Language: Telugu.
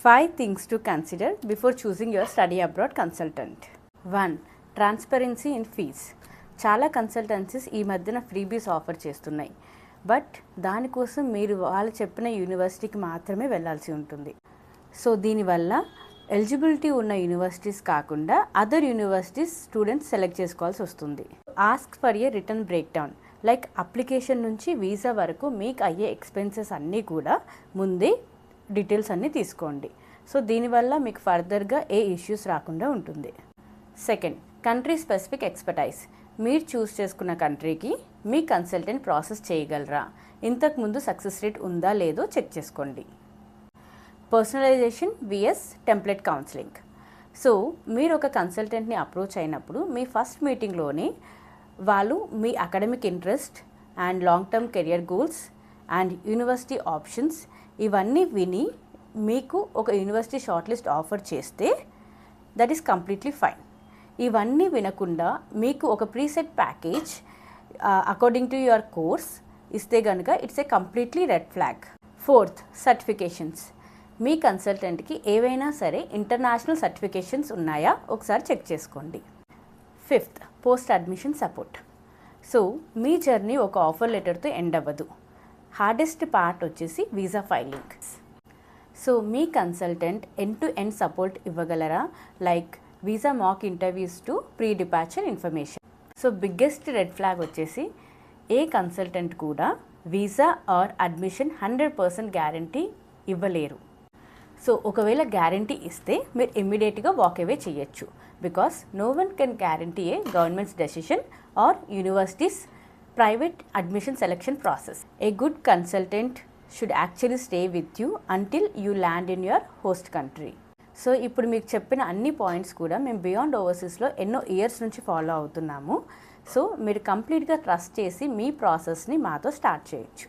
5 things to consider before choosing your study abroad consultant. 1. Transparency in fees. చాలా కన్సల్టెన్సీస్ ఈ మధ్యన ఫ్రీబీస్ ఆఫర్ చేస్తున్నాయి, బట్ దానికోసం మీరు వాళ్ళు చెప్పిన యూనివర్సిటీకి మాత్రమే వెళ్ళాల్సి ఉంటుంది. సో దీనివల్ల ఎలిజిబిలిటీ ఉన్న యూనివర్సిటీస్ కాకుండా అదర్ యూనివర్సిటీస్ స్టూడెంట్స్ సెలెక్ట్ చేసుకోవాల్సి వస్తుంది. Ask for a return break down, like application నుంచి వీసా వరకు మీకు అయ్యే ఎక్స్పెన్సెస్ అన్నీ కూడా ముందే డీటెయిల్స్ అన్నీ తీసుకోండి. సో దీనివల్ల మీకు ఫర్దర్గా ఏ ఇష్యూస్ రాకుండా ఉంటుంది. Second, country specific expertise. మీరు చూస్ చేసుకున్న కంట్రీకి మీ కన్సల్టెంట్ ప్రాసెస్ చేయగలరా, ఇంతకుముందు సక్సెస్ రేట్ ఉందా లేదో చెక్ చేసుకోండి. Personalization V S template counselling. So మీరు ఒక కన్సల్టెంట్ని అప్రోచ్ అయినప్పుడు మీ ఫస్ట్ మీటింగ్లోనే వాళ్ళు మీ academic interest and long term career goals and university options ఇవన్నీ విని మీకు ఒక యూనివర్సిటీ షార్ట్ లిస్ట్ ఆఫర్ చేస్తే దట్ ఈస్ కంప్లీట్లీ ఫైన్. ఇవన్నీ వినకుండా మీకు ఒక preset package according to your course ఇస్తే కనుక it's a completely red flag. Fourth, certifications. మీ కన్సల్టెంట్కి ఏవైనా సరే ఇంటర్నేషనల్ సర్టిఫికేషన్స్ ఉన్నాయా ఒకసారి చెక్ చేసుకోండి. Fifth, post admission support. So మీ జర్నీ ఒక ఆఫర్ లెటర్తో ఎండ్ అవ్వదు. హార్డెస్ట్ పార్ట్ వచ్చేసి వీసా ఫైలింగ్. సో మీ consultant end to end support ఇవ్వగలరా, like visa mock interviews to pre departure information. So biggest red flag వచ్చేసి ఏ కన్సల్టెంట్ కూడా వీసా ఆర్ అడ్మిషన్ 100% గ్యారంటీ ఇవ్వలేరు. సో ఒకవేళ గ్యారంటీ ఇస్తే మీరు ఇమ్మీడియట్గా వాక్ అవే చేయొచ్చు, because no one can guarantee a government's decision or universities private admission selection process. A good consultant should actually stay with you until you land in your host country. So ఇప్పుడు మీకు చెప్పిన అన్ని పాయింట్స్ కూడా మేము బియాండ్ ఓవర్సీస్లో ఎన్నో ఇయర్స్ నుంచి ఫాలో అవుతున్నాము. సో మీరు కంప్లీట్గా ట్రస్ట్ చేసి మీ ప్రాసెస్ని మాతో స్టార్ట్ చేయొచ్చు.